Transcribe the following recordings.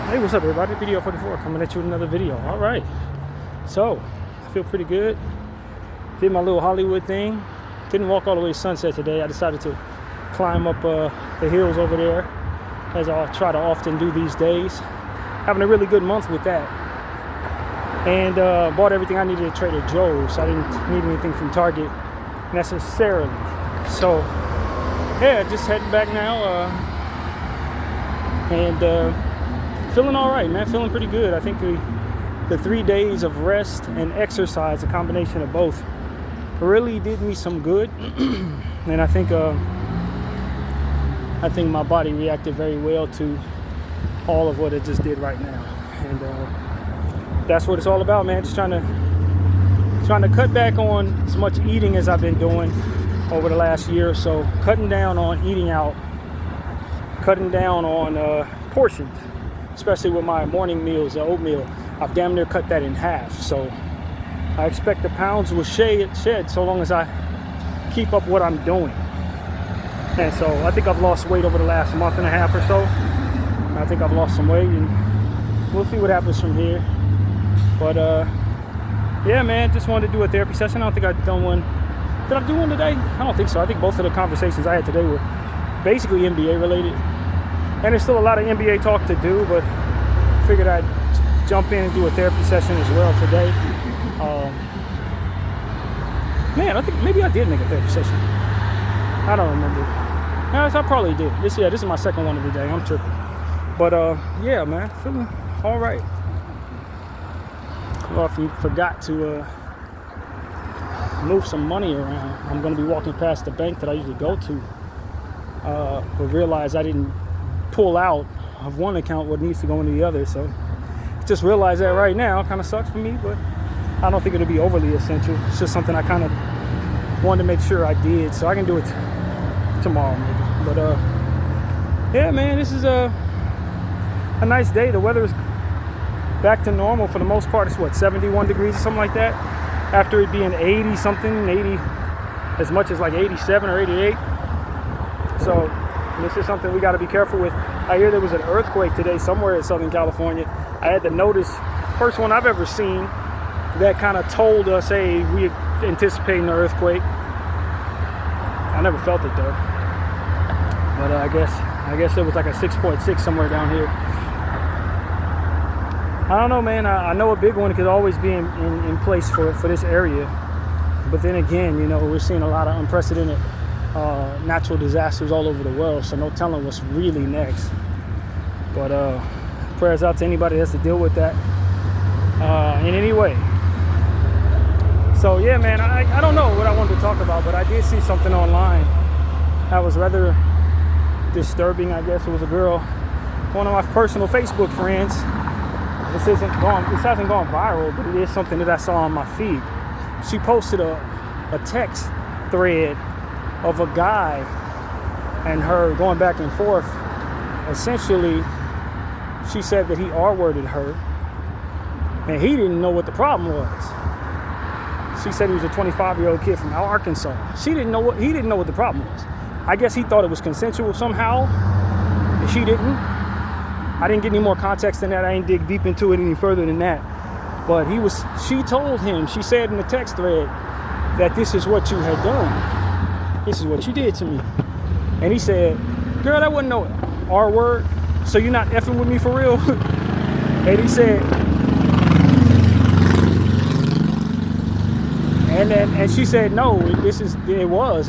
Hey, what's up, everybody? Video 44 coming at you with another video. All right. So, I feel pretty good. Did my little Hollywood thing. Didn't walk all the way to Sunset today. I decided to climb up the hills over there, as I try to often do these days. Having a really good month with that. And bought everything I needed at Trader Joe's. I didn't need anything from Target necessarily. So, yeah, just heading back now. Feeling all right, man. Feeling pretty good. I think the 3 days of rest and exercise, a combination of both, really did me some good. And I think my body reacted very well to all of what it just did right now. And that's what it's all about, man. Just trying to cut back on as much eating as I've been doing over the last year or so. Cutting down on eating out. Cutting down on portions. Especially with my morning meals, the oatmeal, I've damn near cut that in half. So I expect the pounds will shed so long as I keep up what I'm doing. And so I think I've lost weight over the last month and a half or so. I think I've lost some weight, and we'll see what happens from here. But yeah, man, just wanted to do a therapy session. I don't think I've done one. Did I do one today? I don't think so. I think both of the conversations I had today were basically NBA related. And there's still a lot of NBA talk to do, but figured I'd jump in and do a therapy session as well today. Man, I think maybe I did make a therapy session. I don't remember. Yes, I probably did. This is my second one of the day. I'm tripping. But yeah, man, feeling all right. Well, I forgot to move some money around. I'm going to be walking past the bank that I usually go to, but realized I didn't pull out of one account what needs to go into the other. So just realized that right now. Kind of sucks for me, but I don't think it'll be overly essential. It's just something I kind of wanted to make sure I did, so I can do it tomorrow maybe. But yeah, man, this is a nice day. The weather is back to normal for the most part. It's what, 71 degrees or something like that, after it being 80 something, 80 as much as like 87 or 88. So this is something we got to be careful with. I hear there was an earthquake today somewhere in Southern California. I had to notice, first one I've ever seen that kind of told us, hey, we're anticipating an earthquake. I never felt it though. But I guess it was like a 6.6 somewhere down here. I don't know, man. I know a big one could always be in place for this area. But then again, you know, we're seeing a lot of unprecedented natural disasters all over the world, so no telling what's really next. But prayers out to anybody that has to deal with that in any way. So yeah, man, I don't know what I wanted to talk about, but I did see something online that was rather disturbing. I guess it was a girl, one of my personal Facebook friends. This hasn't gone viral, but it is something that I saw on my feed. She posted a text thread of a guy and her going back and forth. Essentially, she said that he R-worded her, and he didn't know what the problem was. She said he was a 25-year-old kid from Arkansas. He didn't know what the problem was. I guess he thought it was consensual somehow, and she didn't. I didn't get any more context than that. I didn't dig deep into it any further than that. But she told him, she said in the text thread, that this is what you had done. This is what you did to me. And he said, girl, that wasn't no R word. So you're not effing with me for real? And he said, and she said, no, it was.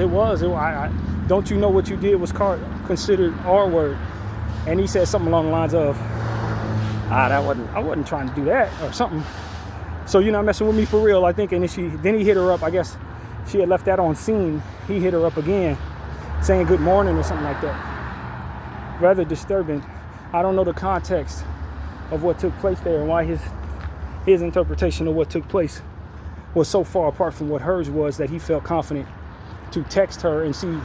Don't you know what you did was considered R word? And he said something along the lines of, I wasn't trying to do that or something. So you're not messing with me for real, I think. And then he hit her up. I guess she had left that on scene. He hit her up again, saying good morning or something like that. Rather disturbing. I don't know the context of what took place there and why his interpretation of what took place was so far apart from what hers was that he felt confident to text her and see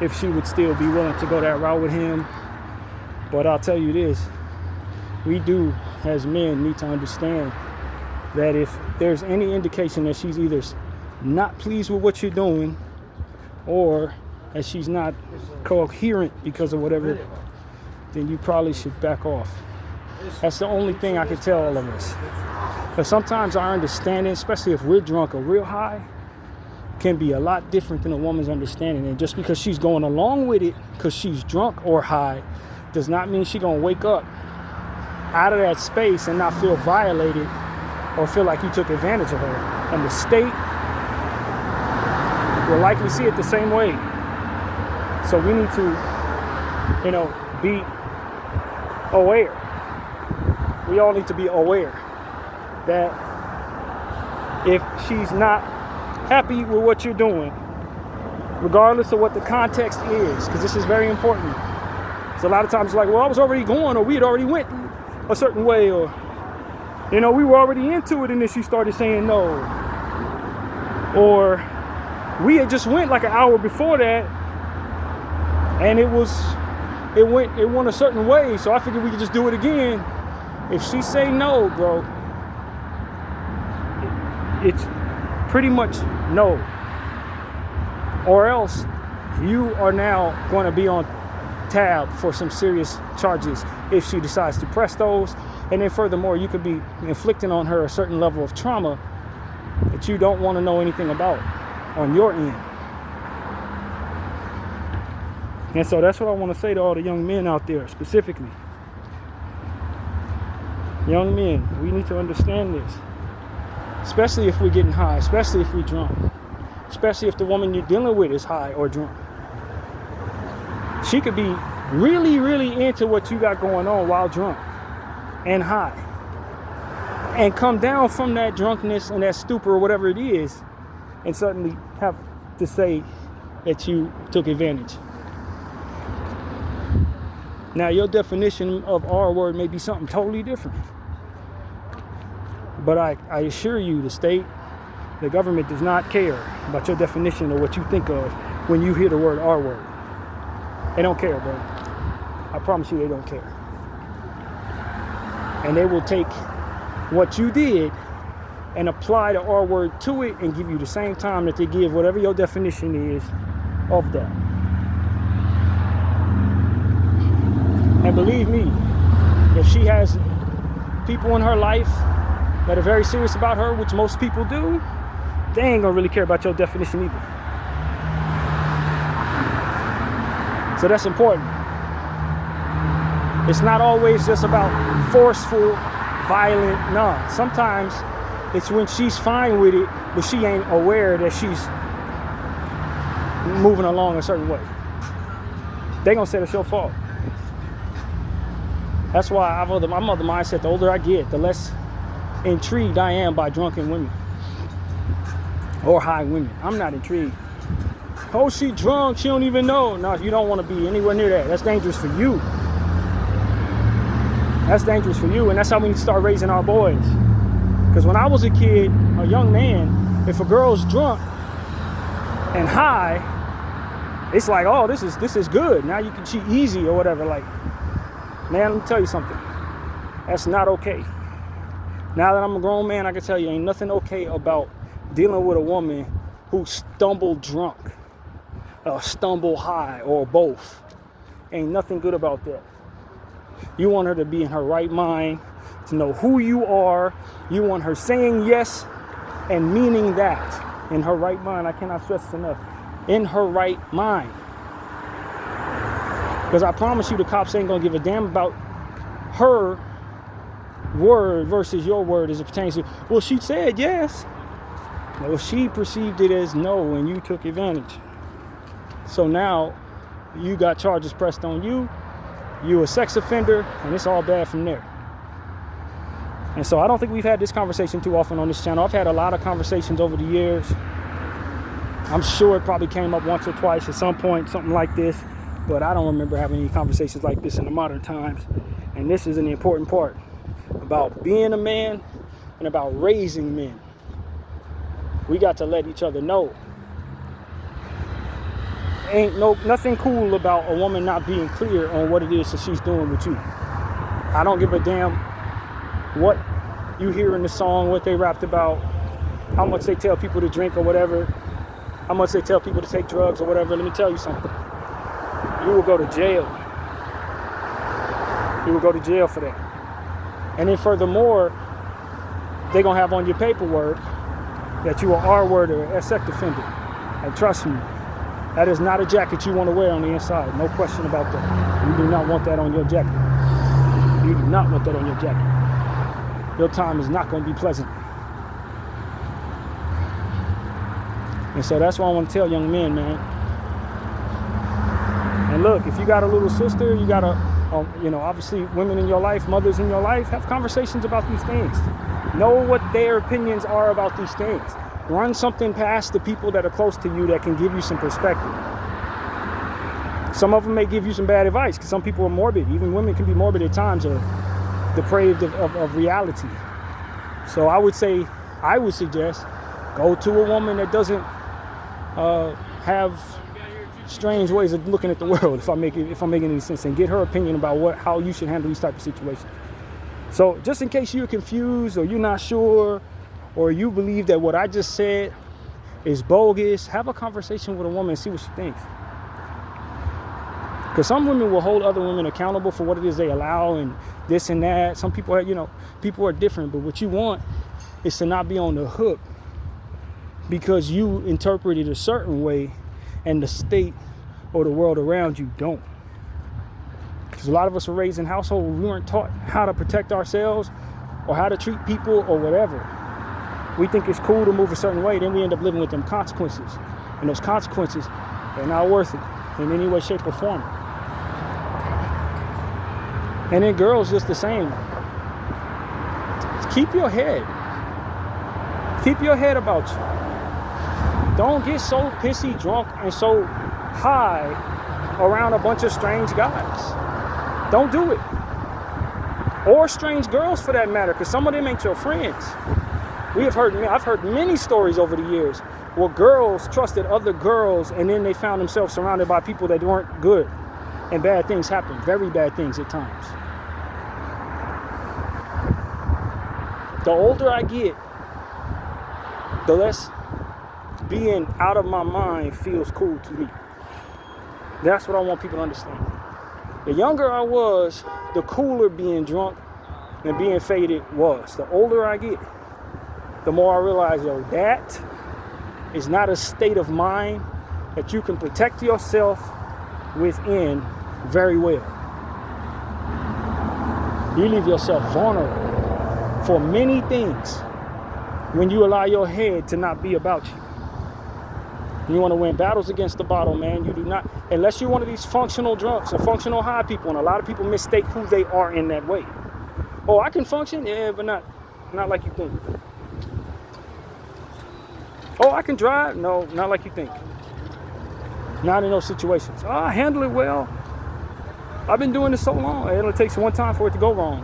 if she would still be willing to go that route with him. But I'll tell you this, we do, as men, need to understand that if there's any indication that she's either not pleased with what you're doing or that she's not coherent because of whatever, then you probably should back off. That's the only thing I can tell all of us. But sometimes our understanding, especially if we're drunk or real high, can be a lot different than a woman's understanding. And just because she's going along with it because she's drunk or high does not mean she's going to wake up out of that space and not feel violated or feel like you took advantage of her. And the state will likely see it the same way. So we need to, be aware. We all need to be aware that if she's not happy with what you're doing, regardless of what the context is, because this is very important. So a lot of times it's like, well, I was already going, or we had already went a certain way, or, we were already into it and then she started saying no. Or we had just went like an hour before that and it went a certain way, so I figured we could just do it again. If she say no, bro, it's pretty much no. Or else you are now going to be on tab for some serious charges if she decides to press those. And then furthermore, you could be inflicting on her a certain level of trauma that you don't want to know anything about on your end. And so that's what I want to say to all the young men out there specifically. Young men, we need to understand this. Especially if we're getting high, especially if we're drunk, especially if the woman you're dealing with is high or drunk. She could be really, really into what you got going on while drunk and high, and come down from that drunkenness and that stupor or whatever it is, and suddenly have to say that you took advantage. Now, your definition of R word may be something totally different. But I assure you, the state, the government does not care about your definition or what you think of when you hear the word R word. They don't care, bro. I promise you they don't care. And they will take what you did and apply the R word to it and give you the same time that they give whatever your definition is of that. And believe me, if she has people in her life that are very serious about her, which most people do, they ain't gonna really care about your definition either. So that's important. It's not always just about forceful, violent, no. Sometimes it's when she's fine with it, but she ain't aware that she's moving along a certain way. They gonna say it's your fault. That's why I'm of the mindset, the older I get, the less intrigued I am by drunken women or high women. I'm not intrigued. Oh, she drunk, she don't even know. No, you don't want to be anywhere near that. That's dangerous for you. That's dangerous for you, and that's how we need to start raising our boys. Because when I was a kid, a young man, if a girl's drunk and high, it's like, oh, this is good. Now you can cheat easy or whatever. Like, man, let me tell you something. That's not okay. Now that I'm a grown man, I can tell you ain't nothing okay about dealing with a woman who stumbled drunk, stumble high, or both. Ain't nothing good about that. You want her to be in her right mind, to know who you are. You want her saying yes and meaning that. In her right mind. I cannot stress this enough. In her right mind. Because I promise you the cops ain't going to give a damn about her word versus your word as it pertains to, well, she said yes. Well, she perceived it as no, and you took advantage. So now you got charges pressed on you. You a sex offender, and it's all bad from there. And so I don't think we've had this conversation too often on this channel. I've had a lot of conversations over the years. I'm sure it probably came up once or twice at some point, something like this. But I don't remember having any conversations like this in the modern times. And this is an important part about being a man and about raising men. We got to let each other know. Ain't nothing cool about a woman not being clear on what it is that she's doing with you. I don't give a damn what you hear in the song, what they rapped about, how much they tell people to drink or whatever, how much they tell people to take drugs or whatever. Let me tell you something. You will go to jail. You will go to jail for that. And then furthermore, they're going to have on your paperwork that you are R-word or a sex offender. And trust me, that is not a jacket you want to wear on the inside. No question about that. You do not want that on your jacket. You do not want that on your jacket. Your time is not going to be pleasant. And so that's why I want to tell young men, man. And look, if you got a little sister, you got obviously women in your life, mothers in your life, have conversations about these things. Know what their opinions are about these things. Run something past the people that are close to you that can give you some perspective. Some of them may give you some bad advice because some people are morbid. Even women can be morbid at times or depraved of reality. So I would suggest go to a woman that doesn't have strange ways of looking at the world, if I'm making any sense, and get her opinion about how you should handle these type of situations. So just in case you're confused or you're not sure or you believe that what I just said is bogus, have a conversation with a woman and see what she thinks. Because some women will hold other women accountable for what it is they allow and this and that. Some people are different, but what you want is to not be on the hook because you interpret it a certain way and the state or the world around you don't. Because a lot of us were raised in households where we weren't taught how to protect ourselves or how to treat people or whatever. We think it's cool to move a certain way, then we end up living with them consequences. And those consequences, they're not worth it in any way, shape, or form. And then girls, just the same. Keep your head. Keep your head about you. Don't get so pissy drunk and so high around a bunch of strange guys. Don't do it. Or strange girls for that matter, because some of them ain't your friends. I've heard many stories over the years where girls trusted other girls and then they found themselves surrounded by people that weren't good. And bad things happen, very bad things at times. The older I get, the less being out of my mind feels cool to me. That's what I want people to understand. The younger I was, the cooler being drunk and being faded was. The older I get, the more I realize, that is not a state of mind that you can protect yourself within very well. You leave yourself vulnerable for many things when you allow your head to not be about you. You want to win battles against the bottle, man. You do not, unless you're one of these functional drunks or functional high people, and a lot of people mistake who they are in that way. Oh, I can function, yeah, but not like you think. Oh, I can drive, no, not like you think. Not in those situations. Oh, I handle it well. I've been doing this so long. It only takes one time for it to go wrong.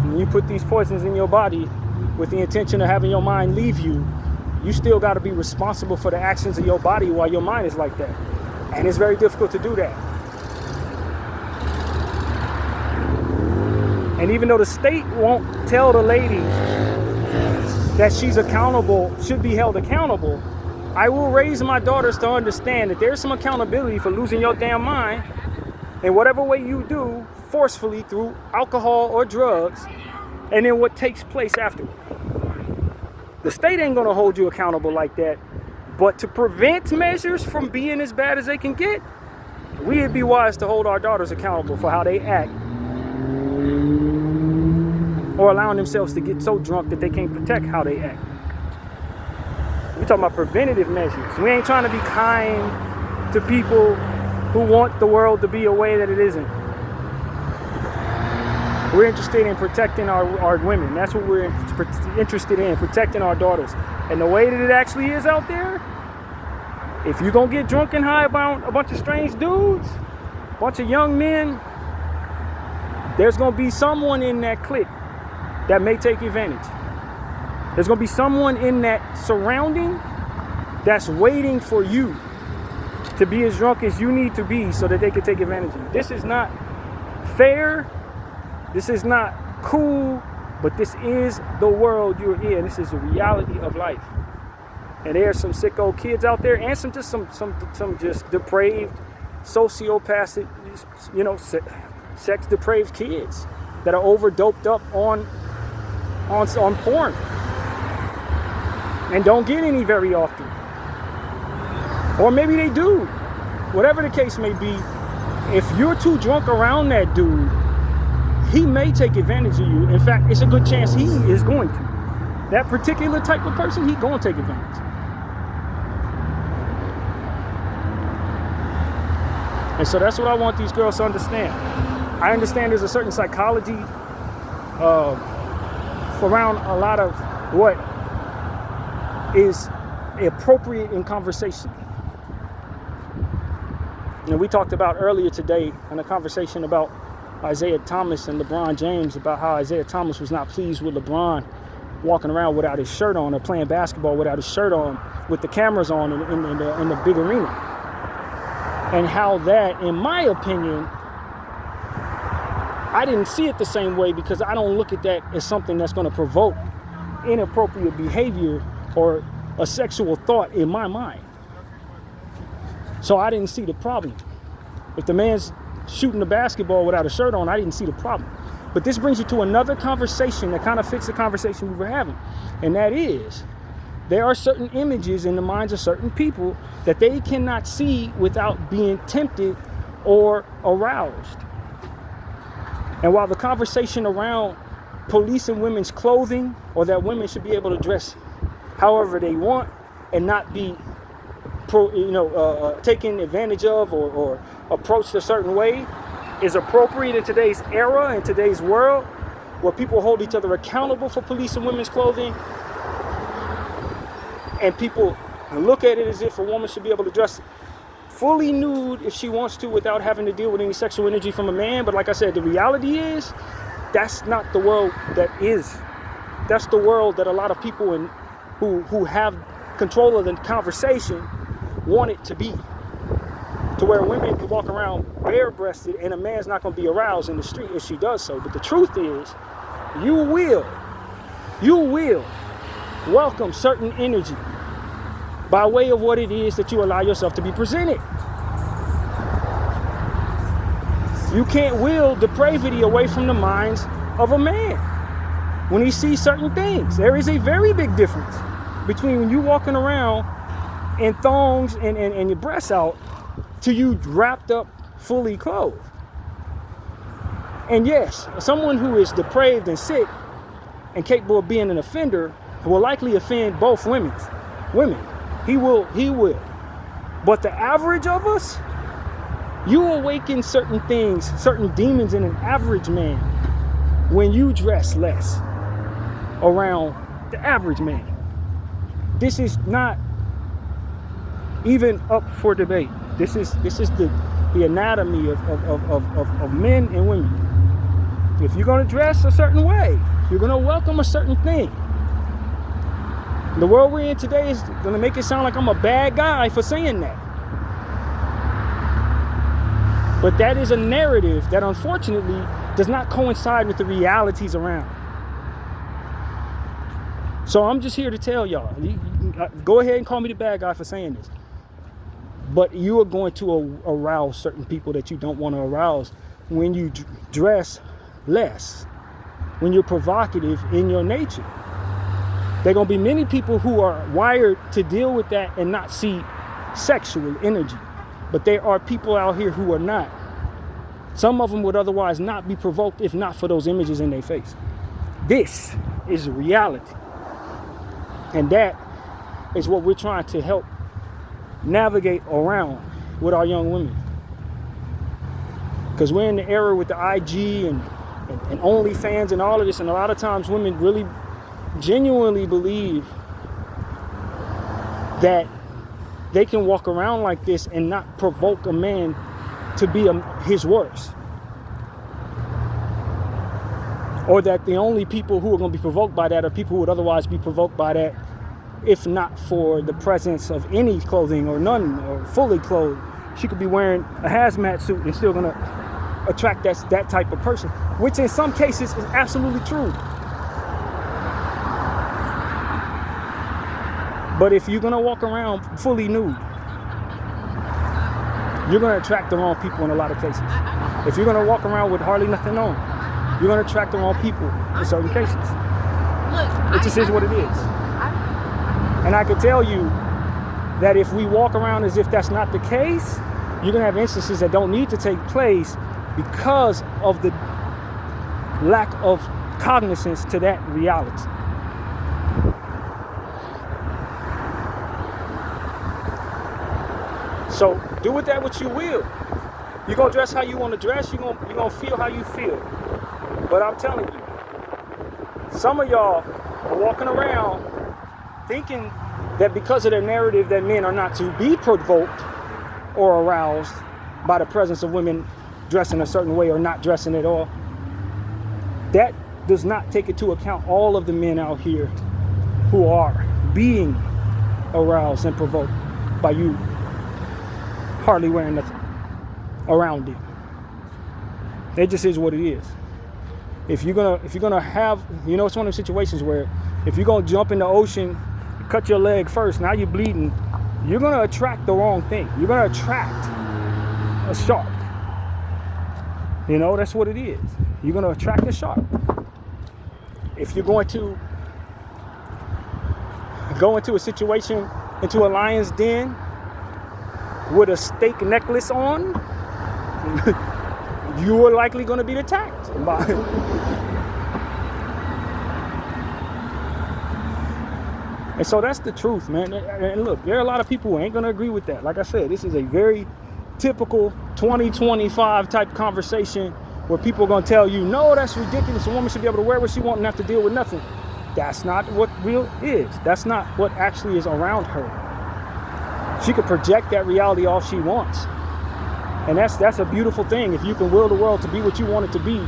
When you put these poisons in your body with the intention of having your mind leave you, you still got to be responsible for the actions of your body while your mind is like that. And it's very difficult to do that. And even though the state won't tell the lady that she's accountable, should be held accountable, I will raise my daughters to understand that there's some accountability for losing your damn mind in whatever way you do, forcefully through alcohol or drugs, and then what takes place afterward. The state ain't gonna hold you accountable like that, but to prevent measures from being as bad as they can get, we'd be wise to hold our daughters accountable for how they act, or allowing themselves to get so drunk that they can't protect how they act. We're talking about preventative measures. We ain't trying to be kind to people who want the world to be a way that it isn't. We're interested in protecting our women. That's what we're interested in, protecting our daughters. And the way that it actually is out there, if you're going to get drunk and high about a bunch of strange dudes, a bunch of young men, there's going to be someone in that clique that may take advantage. There's going to be someone in that surrounding that's waiting for you to be as drunk as you need to be so that they can take advantage of you. This is not fair. This is not cool, but this is the world you're in. This is the reality of life. And there's some sicko kids out there and some just depraved sociopath, sex depraved kids that are over doped up on porn and don't get any very often. Or maybe they do. Whatever the case may be, if you're too drunk around that dude, he may take advantage of you. In fact, it's a good chance he is going to. That particular type of person, he's going to take advantage. And so that's what I want these girls to understand. I understand there's a certain psychology around a lot of what is appropriate in conversation. And we talked about earlier today in a conversation about Isaiah Thomas and LeBron James, about how Isaiah Thomas was not pleased with LeBron walking around without his shirt on or playing basketball without his shirt on with the cameras on in the big arena. And how that, in my opinion, I didn't see it the same way because I don't look at that as something that's going to provoke inappropriate behavior or a sexual thought in my mind. So I didn't see the problem. If the man's shooting the basketball without a shirt on, I didn't see the problem. But this brings you to another conversation that kind of fits the conversation we were having. And that is, there are certain images in the minds of certain people that they cannot see without being tempted or aroused. And while the conversation around policing women's clothing, or that women should be able to dress however they want and not be taken advantage of or approached a certain way, is appropriate in today's era, in today's world, where people hold each other accountable for policing women's clothing, and people look at it as if a woman should be able to dress fully nude if she wants to without having to deal with any sexual energy from a man. But like I said, the reality is that's not the world that is. That's the world that a lot of people who have control of the conversation want it to be. To where women can walk around bare-breasted and a man's not going to be aroused in the street if she does so. But the truth is, you will welcome certain energy by way of what it is that you allow yourself to be presented. You can't will depravity away from the minds of a man when he sees certain things. There is a very big difference between you walking around in thongs and your breasts out to you wrapped up, fully clothed. And yes, someone who is depraved and sick and capable of being an offender will likely offend both women. He will. But the average of us, you awaken certain things, certain demons in an average man when you dress less around the average man. This is not even up for debate. This is the anatomy of men and women. If you're going to dress a certain way, you're going to welcome a certain thing. The world we're in today is going to make it sound like I'm a bad guy for saying that. But that is a narrative that unfortunately does not coincide with the realities around. So I'm just here to tell y'all, go ahead and call me the bad guy for saying this. But you are going to arouse certain people that you don't want to arouse when you dress less, when you're provocative in your nature. There are going to be many people who are wired to deal with that and not see sexual energy. But there are people out here who are not. Some of them would otherwise not be provoked if not for those images in their face. This is reality. And that is what we're trying to help navigate around with our young women. Because we're in the era with the IG and OnlyFans and all of this, and a lot of times women really genuinely believe that they can walk around like this and not provoke a man to be his worst. Or that the only people who are going to be provoked by that are people who would otherwise be provoked by that if not for the presence of any clothing or none or fully clothed. She could be wearing a hazmat suit and still going to attract that type of person, which in some cases is absolutely true. But if you're going to walk around fully nude, you're going to attract the wrong people in a lot of cases. If you're going to walk around with hardly nothing on, you're going to attract the wrong people in certain cases. It just is what it is. And I can tell you that if we walk around as if that's not the case, you're going to have instances that don't need to take place because of the lack of cognizance to that reality. So do with that what you will. You're going to dress how you want to dress. You're going to feel how you feel. But I'm telling you, some of y'all are walking around thinking that because of their narrative that men are not to be provoked or aroused by the presence of women dressing a certain way or not dressing at all. That does not take into account all of the men out here who are being aroused and provoked by you hardly wearing nothing around it. It just is what it is. If you're gonna have, it's one of those situations where if you're gonna jump in the ocean, cut your leg first, now you're bleeding, you're gonna attract the wrong thing. You're gonna attract a shark. That's what it is. You're gonna attract a shark. If you're going to go into a situation, into a lion's den with a steak necklace on, you are likely going to be attacked by And so that's the truth, man. And look, there are a lot of people who ain't going to agree with that. Like I said, this is a very typical 2025 type conversation where people are going to tell you, no, that's ridiculous. A woman should be able to wear what she wants and have to deal with nothing. That's not what real is. That's not what actually is around her. She could project that reality all she wants. And that's a beautiful thing. If you can will the world to be what you want it to be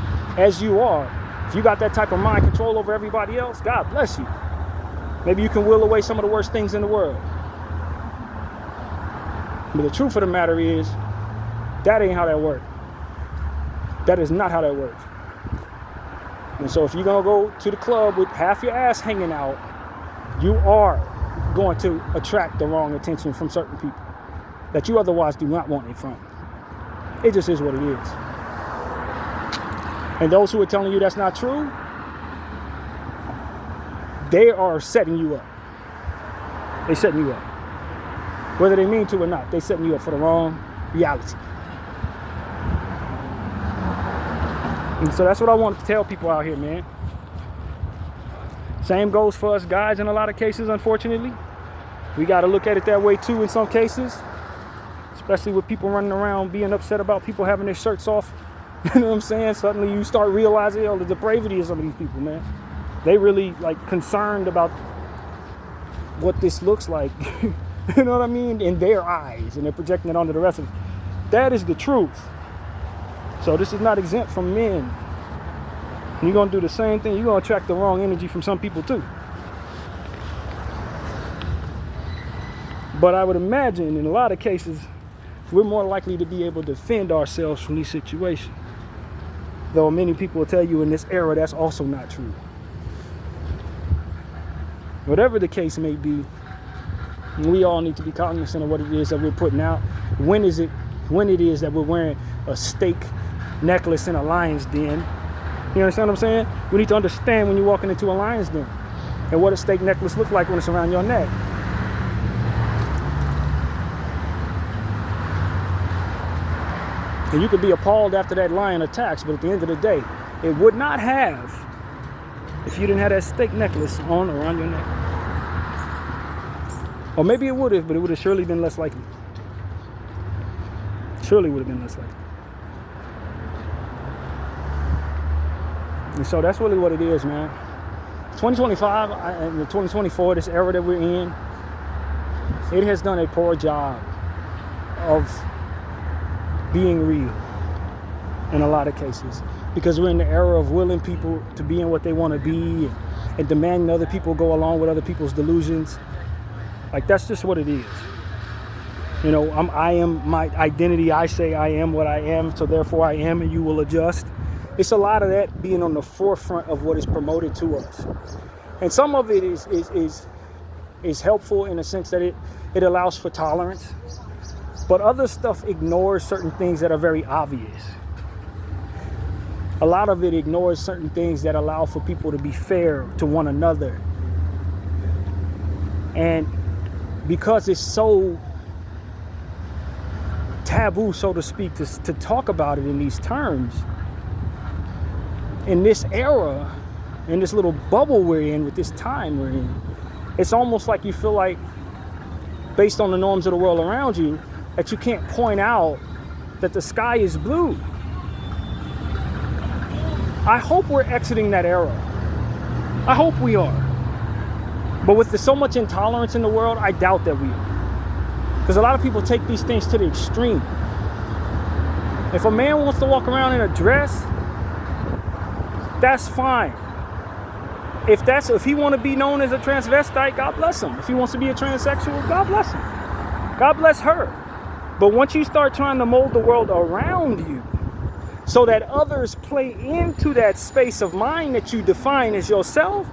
as you are, if you got that type of mind control over everybody else, God bless you. Maybe you can will away some of the worst things in the world. But the truth of the matter is, that ain't how that works. That is not how that works. And so if you're going to go to the club with half your ass hanging out, you are going to attract the wrong attention from certain people that you otherwise do not want it from. It just is what it is. And those who are telling you that's not true, they are setting you up. They're setting you up. Whether they mean to or not, they're setting you up for the wrong reality. And so that's what I wanted to tell people out here, man. Same goes for us guys in a lot of cases, unfortunately. We got to look at it that way too in some cases. Especially with people running around being upset about people having their shirts off. You know what I'm saying? Suddenly you start realizing the depravity of some of these people, man. They really concerned about what this looks like. You know what I mean? In their eyes. And they're projecting it onto the rest of us. That is the truth. So this is not exempt from men. You're going to do the same thing. You're going to attract the wrong energy from some people too. But I would imagine in a lot of cases, we're more likely to be able to defend ourselves from these situations. Though many people will tell you in this era that's also not true. Whatever the case may be, we all need to be cognizant of what it is that we're putting out. When it is that we're wearing a steak necklace in a lion's den. You understand what I'm saying? We need to understand when you're walking into a lion's den and what a steak necklace looks like when it's around your neck. And you could be appalled after that lion attacks, but at the end of the day, it would not have if you didn't have that steak necklace on around your neck. Or maybe it would have, but it would have surely been less likely. Surely would have been less likely. And so that's really what it is, man. 2025 and 2024, this era that we're in, it has done a poor job of being real in a lot of cases, because we're in the era of willing people to be in what they want to be and demanding other people go along with other people's delusions. That's just what it is. I am my identity. I say I am what I am, so therefore I am, and you will adjust. It's a lot of that being on the forefront of what is promoted to us. And some of it is helpful in the sense that it allows for tolerance. But other stuff ignores certain things that are very obvious. A lot of it ignores certain things that allow for people to be fair to one another. And because it's so taboo, so to speak, to talk about it in these terms, in this era, in this little bubble we're in, with this time we're in, it's almost like you feel like, based on the norms of the world around you, that you can't point out that the sky is blue. I hope we're exiting that era. I hope we are. But with so much intolerance in the world, I doubt that we are. Because a lot of people take these things to the extreme. If a man wants to walk around in a dress, that's fine. If he want to be known as a transvestite, God bless him. If he wants to be a transsexual, God bless him. God bless her. But once you start trying to mold the world around you so that others play into that space of mind that you define as yourself,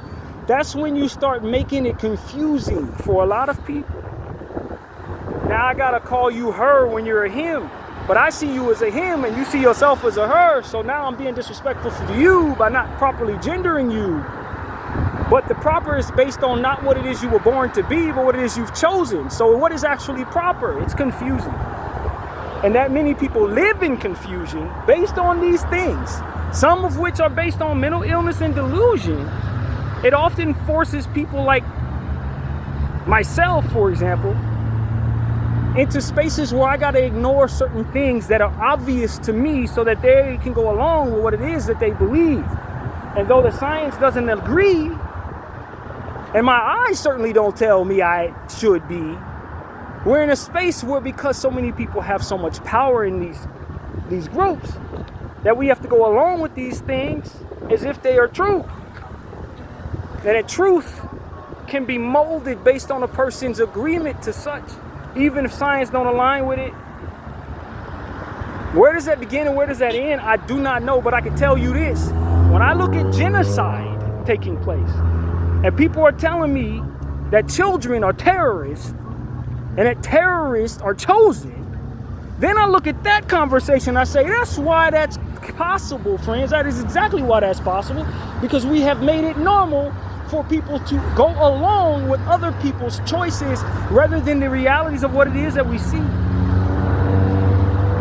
that's when you start making it confusing for a lot of people. Now I gotta call you her when you're a him, but I see you as a him and you see yourself as a her, so now I'm being disrespectful to you by not properly gendering you. But the proper is based on not what it is you were born to be, but what it is you've chosen. So what is actually proper? It's confusing. And that many people live in confusion based on these things, some of which are based on mental illness and delusion. It often forces people like myself, for example, into spaces where I got to ignore certain things that are obvious to me so that they can go along with what it is that they believe. And though the science doesn't agree, and my eyes certainly don't tell me I should be, we're in a space where, because so many people have so much power in these groups, that we have to go along with these things as if they are true. And that truth can be molded based on a person's agreement to such, even if science don't align with it. Where does that begin and where does that end? I do not know, but I can tell you this. When I look at genocide taking place, and people are telling me that children are terrorists, and that terrorists are chosen, then I look at that conversation, I say, that's why that's possible, friends. That is exactly why that's possible, because we have made it normal for people to go along with other people's choices rather than the realities of what it is that we see.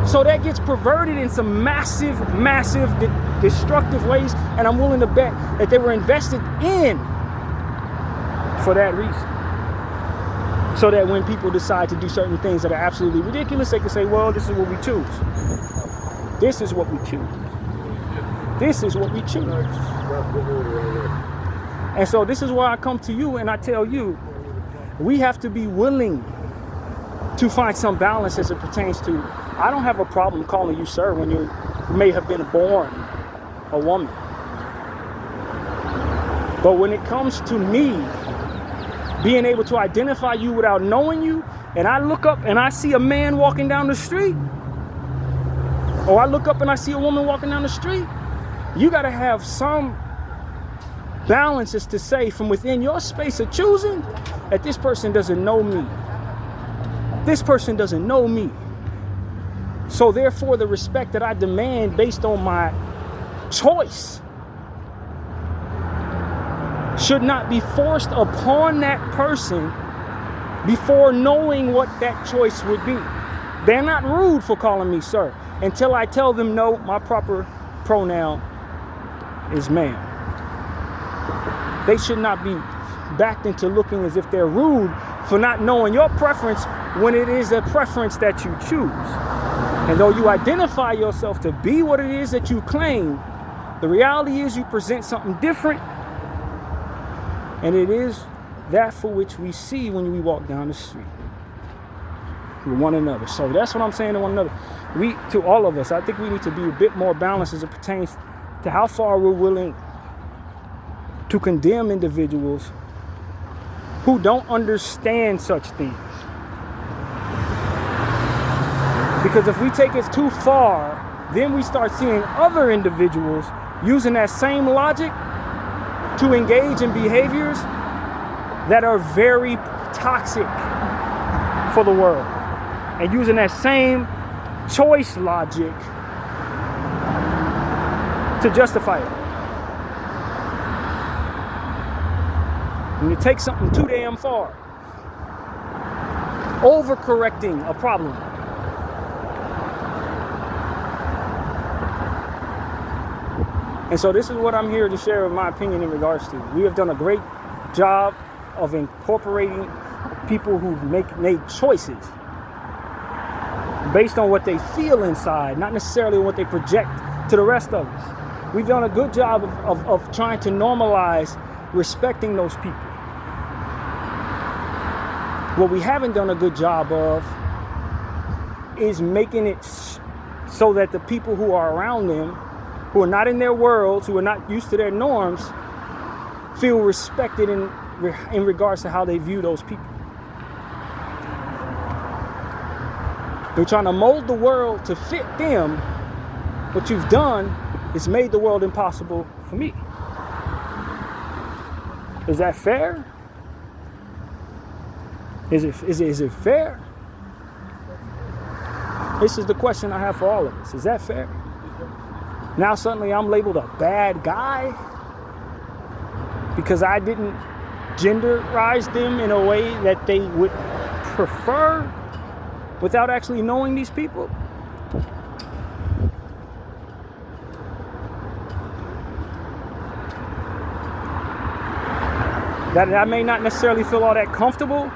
So that gets perverted in some massive, destructive ways, and I'm willing to bet that they were invested in for that reason. So that when people decide to do certain things that are absolutely ridiculous, they can say, well, this is what we choose. This is what we choose. This is what we choose. And so this is why I come to you and I tell you, we have to be willing to find some balance as it pertains to, I don't have a problem calling you sir when you may have been born a woman. But when it comes to me being able to identify you without knowing you, and I look up and I see a man walking down the street, or I look up and I see a woman walking down the street, you got to have some balance as to say from within your space of choosing that this person doesn't know me. This person doesn't know me. So therefore, the respect that I demand based on my choice should not be forced upon that person before knowing what that choice would be. They're not rude for calling me sir until I tell them, no, my proper pronoun is ma'am. They should not be backed into looking as if they're rude for not knowing your preference when it is a preference that you choose. And though you identify yourself to be what it is that you claim, the reality is you present something different. And it is that for which we see when we walk down the street with one another. So that's what I'm saying to one another. To all of us, I think we need to be a bit more balanced as it pertains to how far we're willing to condemn individuals who don't understand such things. Because if we take it too far, then we start seeing other individuals using that same logic to engage in behaviors that are very toxic for the world. and using that same choice logic to justify it. When you take something too damn far, overcorrecting a problem. And so this is what I'm here to share my opinion in regards to. We have done a great job of incorporating people who've made choices based on what they feel inside, not necessarily what they project to the rest of us. We've done a good job of trying to normalize respecting those people. What we haven't done a good job of is making it so that the people who are around them, who are not in their worlds, who are not used to their norms, feel respected in regards to how they view those people. They're trying to mold the world to fit them. What you've done is made the world impossible for me. Is that fair? Is it fair? This is the question I have for all of us. Is that fair? Now suddenly I'm labeled a bad guy because I didn't genderize them in a way that they would prefer without actually knowing these people. That I may not necessarily feel all that comfortable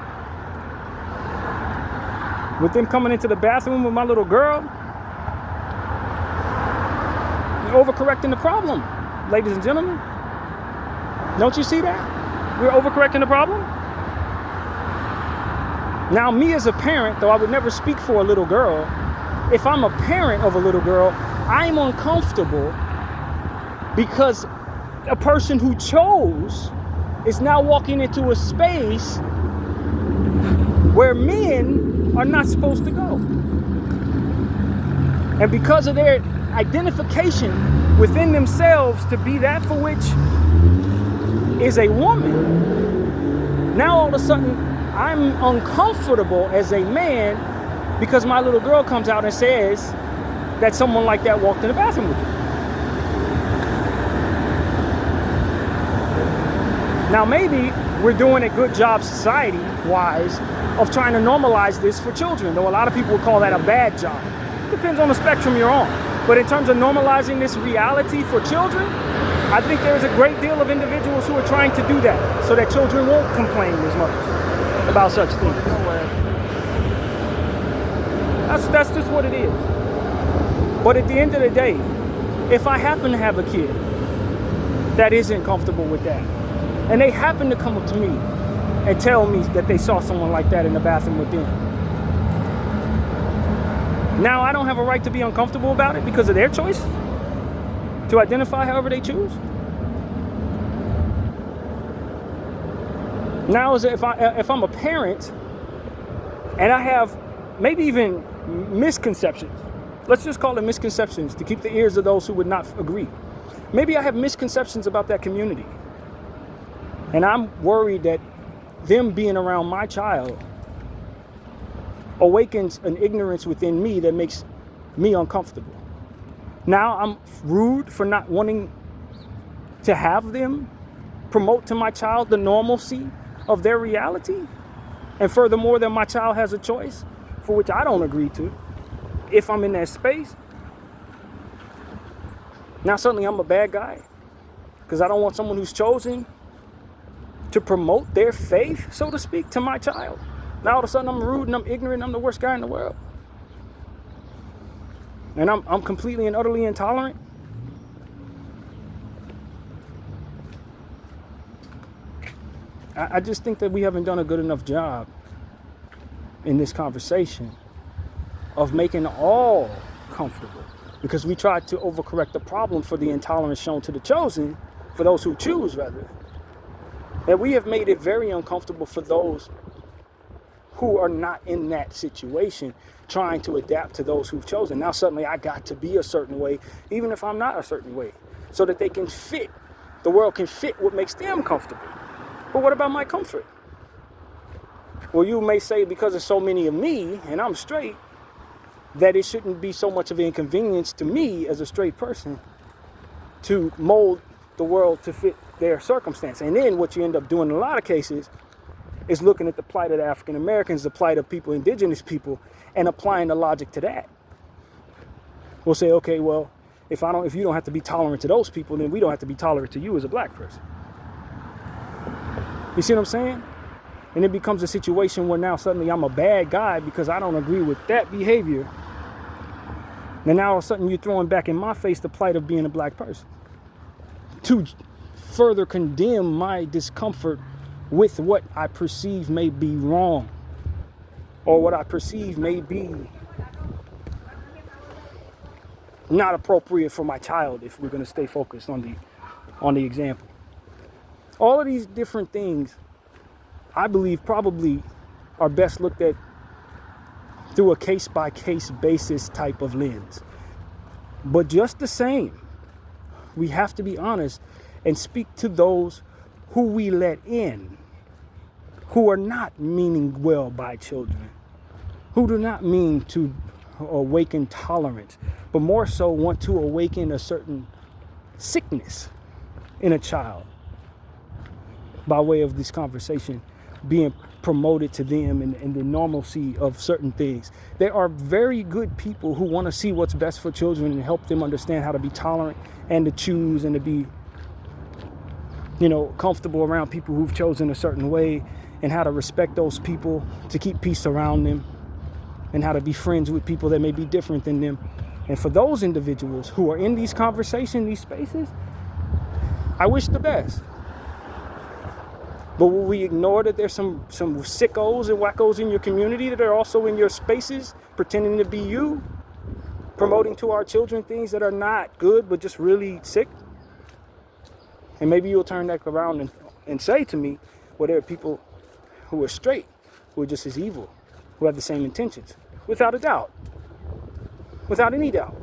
with them coming into the bathroom with my little girl. You're overcorrecting the problem, ladies and gentlemen. Don't you see that? We're overcorrecting the problem. Now, me as a parent, though I would never speak for a little girl, if I'm a parent of a little girl, I'm uncomfortable because a person who chose is now walking into a space where men are not supposed to go. And because of their identification within themselves to be that for which is a woman, now all of a sudden I'm uncomfortable as a man because my little girl comes out and says that someone like that walked in the bathroom with her. Now maybe we're doing a good job society-wise of trying to normalize this for children, though a lot of people would call that a bad job. Depends on the spectrum you're on. But in terms of normalizing this reality for children, I think there's a great deal of individuals who are trying to do that so that children won't complain as much about such things. That's just what it is. But at the end of the day, if I happen to have a kid that isn't comfortable with that, and they happen to come up to me and tell me that they saw someone like that in the bathroom with them, now I don't have a right to be uncomfortable about it because of their choice to identify however they choose. Now, if I'm a parent and I have maybe even misconceptions, let's just call it misconceptions to keep the ears of those who would not agree. Maybe I have misconceptions about that community, and I'm worried that them being around my child awakens an ignorance within me that makes me uncomfortable. Now I'm rude for not wanting to have them promote to my child the normalcy of their reality. And furthermore, that my child has a choice for which I don't agree to if I'm in that space. Now suddenly I'm a bad guy because I don't want someone who's chosen to promote their faith, so to speak, to my child. Now all of a sudden I'm rude and I'm ignorant and I'm the worst guy in the world. And I'm completely and utterly intolerant. I just think that we haven't done a good enough job in this conversation of making all comfortable, because we tried to overcorrect the problem for the intolerance shown to the chosen, for those who choose rather, that we have made it very uncomfortable for those who are not in that situation, trying to adapt to those who've chosen. Now suddenly I got to be a certain way, even if I'm not a certain way, so that they can fit, the world can fit what makes them comfortable. But what about my comfort? Well, you may say because there's so many of me and I'm straight, that it shouldn't be so much of an inconvenience to me as a straight person to mold the world to fit their circumstance. And then what you end up doing in a lot of cases is looking at the plight of the African Americans, the plight of people, indigenous people, and applying the logic to that. We'll say, okay, well, if you don't have to be tolerant to those people, then we don't have to be tolerant to you as a black person. You see what I'm saying? And it becomes a situation where now suddenly I'm a bad guy because I don't agree with that behavior. And now all of a sudden you're throwing back in my face the plight of being a black person to further condemn my discomfort with what I perceive may be wrong, or what I perceive may be not appropriate for my child, if we're going to stay focused on the example. All of these different things, I believe, probably are best looked at through a case-by-case basis type of lens. But just the same, we have to be honest and speak to those who we let in, who are not meaning well by children, who do not mean to awaken tolerance, but more so want to awaken a certain sickness in a child by way of this conversation being promoted to them and the normalcy of certain things. There are very good people who want to see what's best for children and help them understand how to be tolerant and to choose and to be, comfortable around people who've chosen a certain way, and how to respect those people, to keep peace around them, and how to be friends with people that may be different than them. And for those individuals who are in these conversations, these spaces, I wish the best. But will we ignore that there's some sickos and wackos in your community that are also in your spaces, pretending to be you, promoting to our children things that are not good, but just really sick? And maybe you'll turn that around and say to me, well, there are people who are straight, who are just as evil, who have the same intentions, without a doubt, without any doubt.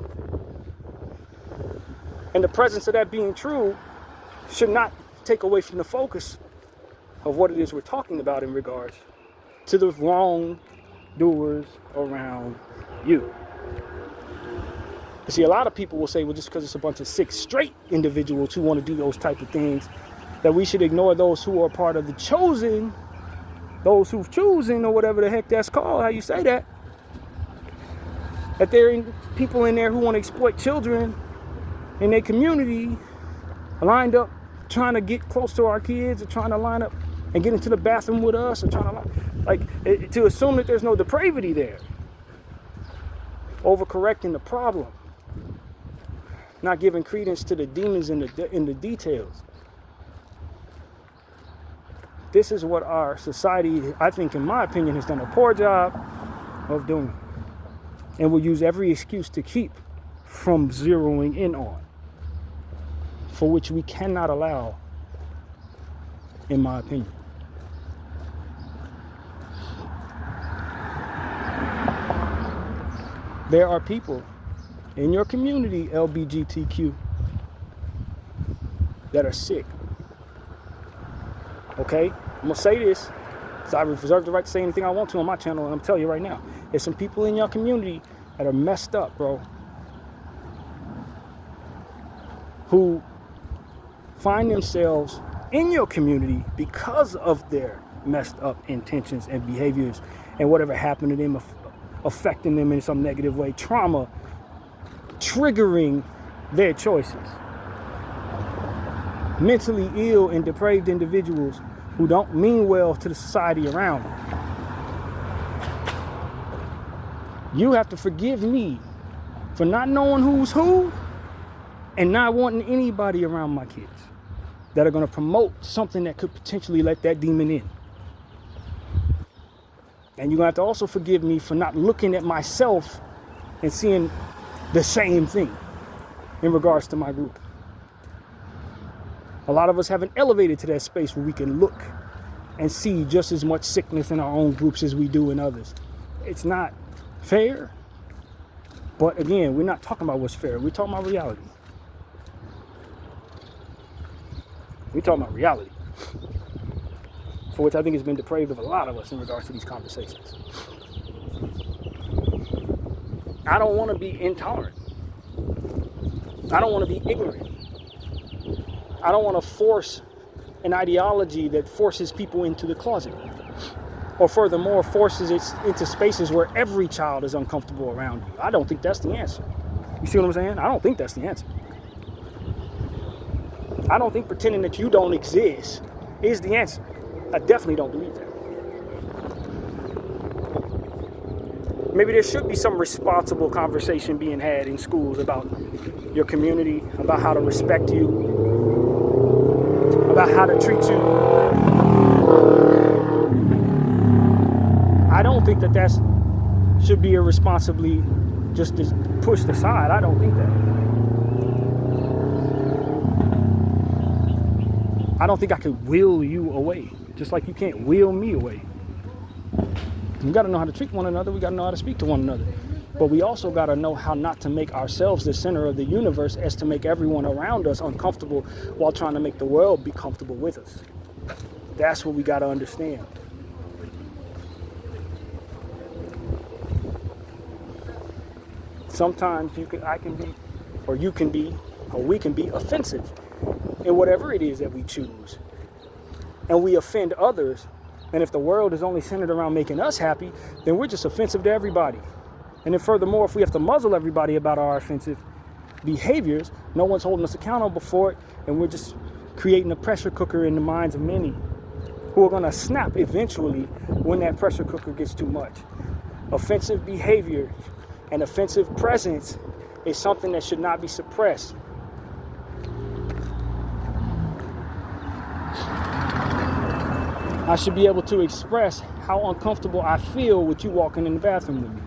And the presence of that being true should not take away from the focus of what it is we're talking about in regards to the wrongdoers around you. You see, a lot of people will say, well, just because it's a bunch of sick, straight individuals who want to do those type of things, that we should ignore those who are part of the chosen, those who've chosen, or whatever the heck that's called, how you say that. That there are people in there who want to exploit children in their community, lined up trying to get close to our kids, or trying to line up and get into the bathroom with us, or trying to to assume that there's no depravity there. Overcorrecting the problem, not giving credence to the demons in the details. This is what our society, I think, in my opinion, has done a poor job of doing, and will use every excuse to keep from zeroing in on, for which we cannot allow, in my opinion. There are people in your community, LGBTQ, that are sick. Okay? I'm going to say this, because I reserve the right to say anything I want to on my channel, and I'm telling you right now, there's some people in your community that are messed up, bro, who find themselves in your community because of their messed up intentions and behaviors and whatever happened to them, affecting them in some negative way, trauma triggering their choices. Mentally ill and depraved individuals who don't mean well to the society around them. You have to forgive me for not knowing who's who and not wanting anybody around my kids that are going to promote something that could potentially let that demon in. And you're going to have to also forgive me for not looking at myself and seeing the same thing in regards to my group. A lot of us haven't elevated to that space where we can look and see just as much sickness in our own groups as we do in others. It's not fair. But again, we're not talking about what's fair. We're talking about reality. We're talking about reality. for which I think has been depraved of a lot of us in regards to these conversations. I don't want to be intolerant. I don't want to be ignorant. I don't want to force an ideology that forces people into the closet, or furthermore forces it into spaces where every child is uncomfortable around you. I don't think that's the answer. You see what I'm saying? I don't think that's the answer. I don't think pretending that you don't exist is the answer. I definitely don't believe that. Maybe there should be some responsible conversation being had in schools about your community, about how to respect you, about how to treat you. I don't think that should be irresponsibly just pushed aside. I don't think that. I don't think I could will you away, just like you can't will me away. We got to know how to treat one another. We got to know how to speak to one another. But we also got to know how not to make ourselves the center of the universe as to make everyone around us uncomfortable while trying to make the world be comfortable with us. That's what we got to understand. Sometimes we can be offensive in whatever it is that we choose. And we offend others. And if the world is only centered around making us happy, then we're just offensive to everybody. And then furthermore, if we have to muzzle everybody about our offensive behaviors, no one's holding us accountable for it. And we're just creating a pressure cooker in the minds of many who are going to snap eventually when that pressure cooker gets too much. Offensive behavior and offensive presence is something that should not be suppressed. I should be able to express how uncomfortable I feel with you walking in the bathroom with me.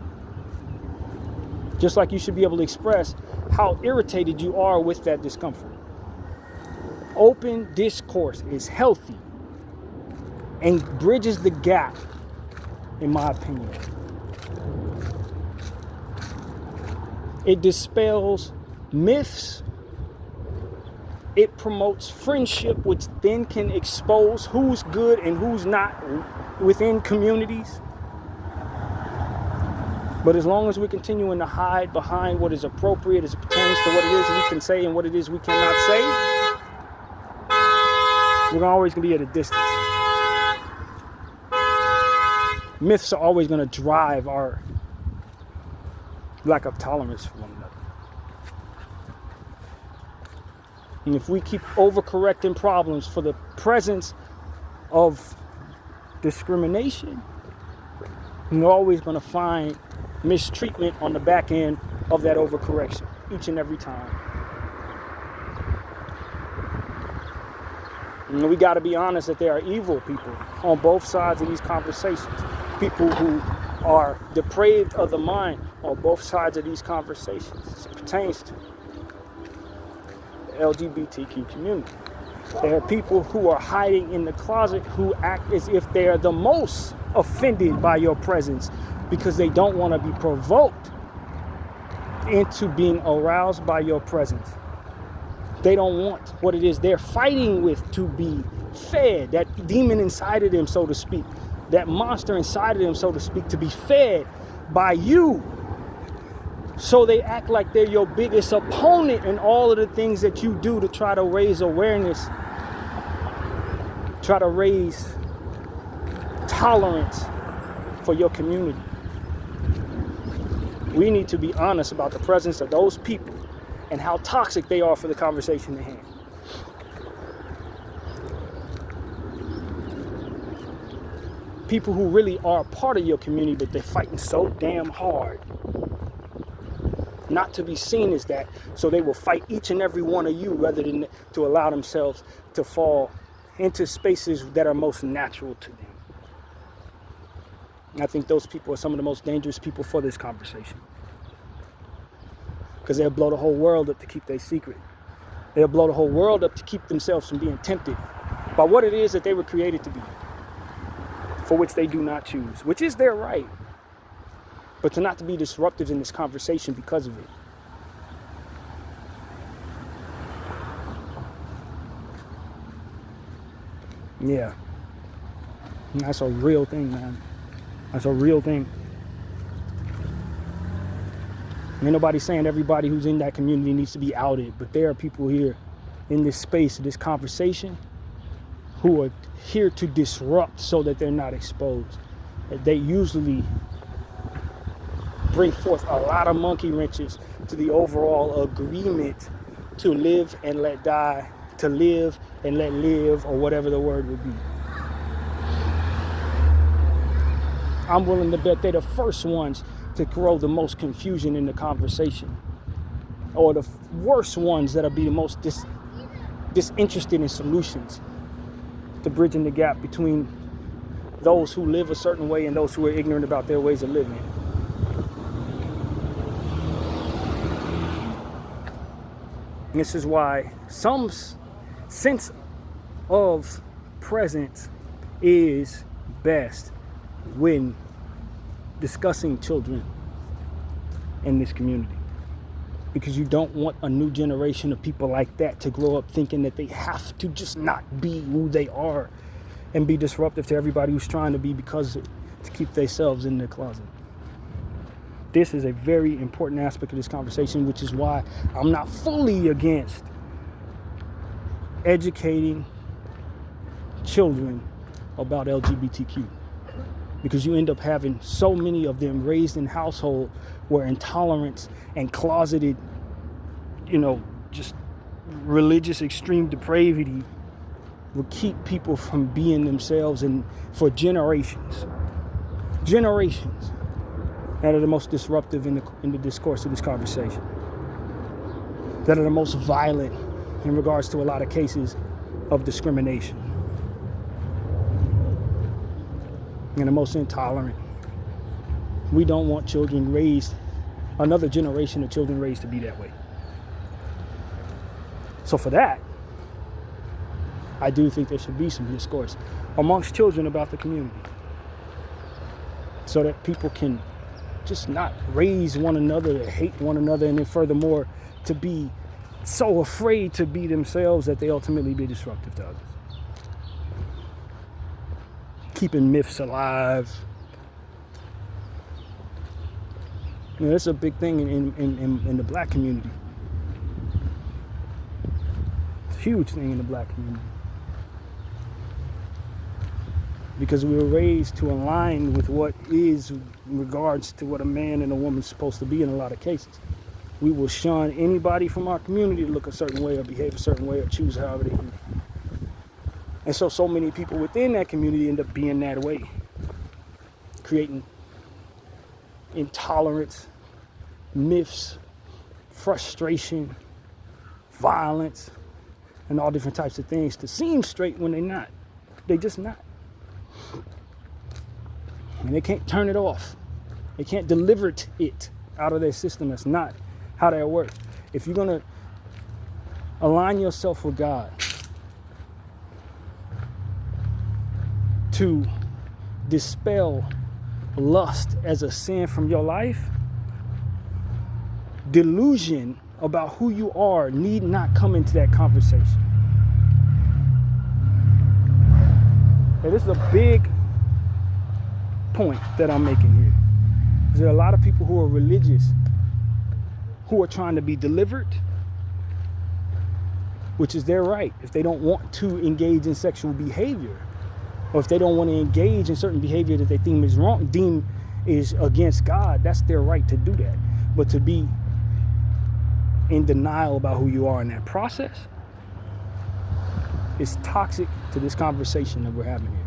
Just like you should be able to express how irritated you are with that discomfort. Open discourse is healthy and bridges the gap, in my opinion. It dispels myths. It promotes friendship, which then can expose who's good and who's not within communities. But as long as we're continuing to hide behind what is appropriate as it pertains to what it is we can say and what it is we cannot say, we're always going to be at a distance. Myths are always going to drive our lack of tolerance for one another. And if we keep overcorrecting problems for the presence of discrimination, we're always going to find mistreatment on the back end of that overcorrection each and every time. And we got to be honest that there are evil people on both sides of these conversations. People who are depraved of the mind on both sides of these conversations as it pertains to LGBTQ community. There are people who are hiding in the closet who act as if they are the most offended by your presence because they don't want to be provoked into being aroused by your presence. They don't want what it is they're fighting with to be fed. That demon inside of them, so to speak. That monster inside of them, so to speak, to be fed by you. So they act like they're your biggest opponent in all of the things that you do to try to raise awareness, try to raise tolerance for your community. We need to be honest about the presence of those people and how toxic they are for the conversation at hand. People who really are a part of your community, but they're fighting so damn hard not to be seen as that, so they will fight each and every one of you rather than to allow themselves to fall into spaces that are most natural to them. And I think those people are some of the most dangerous people for this conversation, because they'll blow the whole world up to keep their secret. They'll blow the whole world up to keep themselves from being tempted by what it is that they were created to be, for which they do not choose, which is their right. But to not to be disruptive in this conversation because of it. Yeah. And that's a real thing, man. That's a real thing. Ain't nobody saying everybody who's in that community needs to be outed, but there are people here in this space, this conversation, who are here to disrupt so that they're not exposed. They usually bring forth a lot of monkey wrenches to the overall agreement to live and let die, to live and let live, or whatever the word would be. I'm willing to bet they're the first ones to throw the most confusion in the conversation, or the worst ones that'll be the most disinterested in solutions to bridging the gap between those who live a certain way and those who are ignorant about their ways of living. And this is why some sense of presence is best when discussing children in this community, because you don't want a new generation of people like that to grow up thinking that they have to just not be who they are and be disruptive to everybody who's trying to be, because to keep themselves in their closet. This is a very important aspect of this conversation, which is why I'm not fully against educating children about LGBTQ, because you end up having so many of them raised in households where intolerance and closeted, just religious extreme depravity will keep people from being themselves, and for generations that are the most disruptive in the discourse of this conversation, that are the most violent in regards to a lot of cases of discrimination, and the most intolerant. We don't want another generation of children raised to be that way. So for that, I do think there should be some discourse amongst children about the community, so that people can just not raise one another to hate one another, and then furthermore to be so afraid to be themselves that they ultimately be disruptive to others. Keeping myths alive. That's a big thing in the black community. It's a huge thing in the black community, because we were raised to align with what is in regards to what a man and a woman's supposed to be in a lot of cases. We will shun anybody from our community to look a certain way or behave a certain way or choose however they do. And so many people within that community end up being that way, creating intolerance, myths, frustration, violence, and all different types of things to seem straight when they're not. They're just not. And they can't turn it off. They can't deliver it out of their system. That's not how that works. If you're going to align yourself with God to dispel lust as a sin from your life, delusion about who you are need not come into that conversation. Now, this is a big point that I'm making here. There are a lot of people who are religious who are trying to be delivered, which is their right. If they don't want to engage in sexual behavior, or if they don't want to engage in certain behavior that they deem is wrong, deem is against God, that's their right to do that. But to be in denial about who you are in that process is toxic to this conversation that we're having here.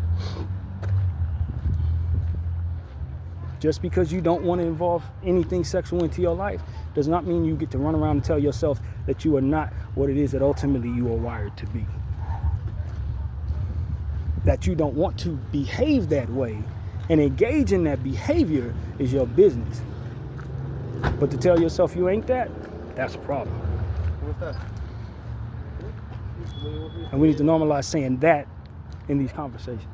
Just because you don't want to involve anything sexual into your life does not mean you get to run around and tell yourself that you are not what it is that ultimately you are wired to be. That you don't want to behave that way and engage in that behavior is your business. But to tell yourself you ain't that, that's a problem. What's that? And we need to normalize saying that in these conversations.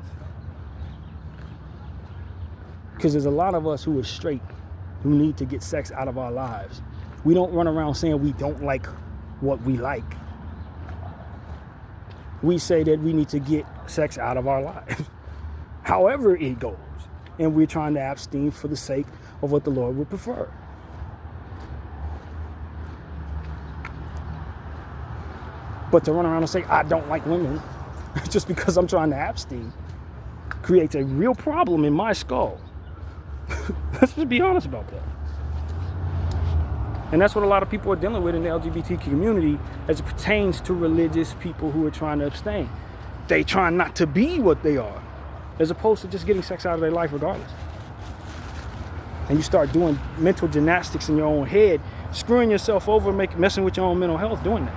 Because there's a lot of us who are straight, who need to get sex out of our lives. We don't run around saying we don't like what we like. We say that we need to get sex out of our lives. however it goes. And we're trying to abstain for the sake of what the Lord would prefer. But to run around and say, I don't like women, just because I'm trying to abstain, creates a real problem in my skull. Let's just be honest about that. And that's what a lot of people are dealing with in the LGBT community as it pertains to religious people who are trying to abstain. They trying not to be what they are, as opposed to just getting sex out of their life regardless. And you start doing mental gymnastics in your own head, screwing yourself over, messing with your own mental health doing that.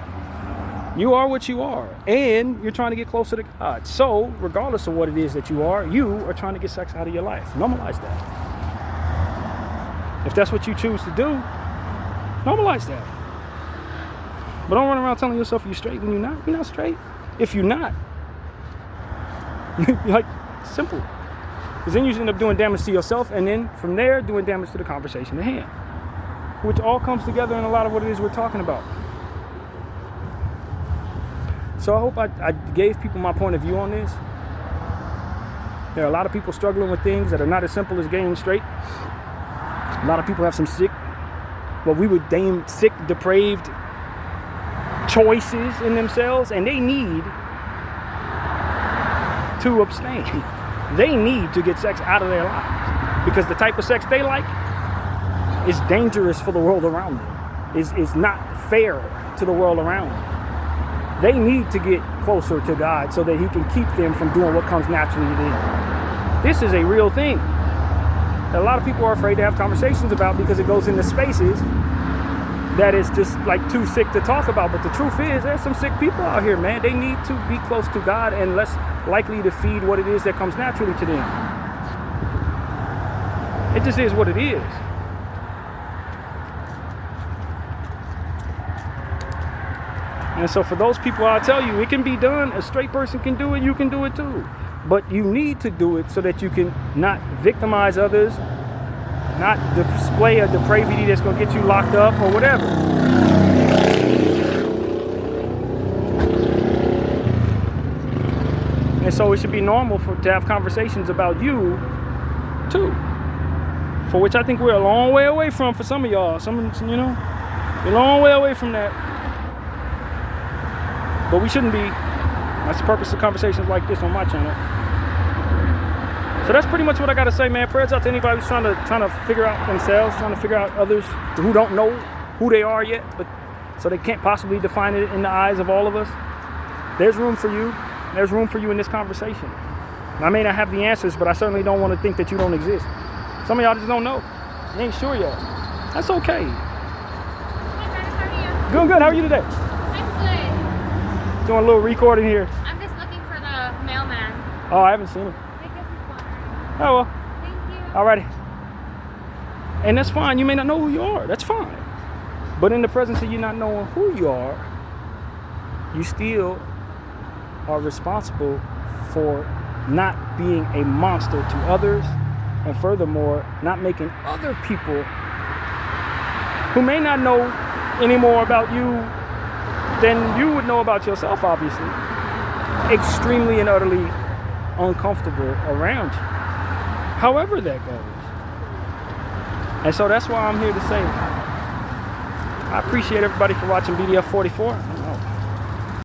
You are what you are, and you're trying to get closer to God. So, regardless of what it is that you are trying to get sex out of your life. Normalize that. If that's what you choose to do, normalize that. But don't run around telling yourself you're straight when you're not. You're not straight. If you're not, like, simple. Because then you end up doing damage to yourself, and then from there, doing damage to the conversation at hand. Which all comes together in a lot of what it is we're talking about. So I hope I gave people my point of view on this. There are a lot of people struggling with things that are not as simple as getting straight. A lot of people have some sick, what we would deem sick, depraved choices in themselves, and they need to abstain. They need to get sex out of their lives because the type of sex they like is dangerous for the world around them. Is not fair to the world around them. They need to get closer to God so that he can keep them from doing what comes naturally to them. This is a real thing that a lot of people are afraid to have conversations about because it goes into spaces that is just like too sick to talk about. But the truth is, there's some sick people out here, man. They need to be close to God and less likely to feed what it is that comes naturally to them. It just is what it is. And so for those people, I'll tell you, it can be done. A straight person can do it. You can do it too. But you need to do it so that you can not victimize others, not display a depravity that's going to get you locked up or whatever. And so it should be normal to have conversations about you too. For which I think we're a long way away from for some of y'all. We're a long way away from that. But we shouldn't be. That's the purpose of conversations like this on my channel. So that's pretty much what I got to say, man. Prayers out to anybody who's trying to figure out themselves, trying to figure out others who don't know who they are yet, but so they can't possibly define it in the eyes of all of us. There's room for you. There's room for you in this conversation. I may not have the answers, but I certainly don't want to think that you don't exist. Some of y'all just don't know. You ain't sure yet. That's okay. Hi, Curtis. How are you? Good. How are you today? Doing a little recording here. I'm just looking for the mailman. Oh, I haven't seen him. I guess he's gone. Oh, well. Thank you. Alrighty. And that's fine. You may not know who you are. That's fine. But in the presence of you not knowing who you are, you still are responsible for not being a monster to others, and furthermore, not making other people who may not know any more about you than you would know about yourself, obviously, extremely and utterly uncomfortable around you. However that goes. And so that's why I'm here to say, I appreciate everybody for watching BDF 44.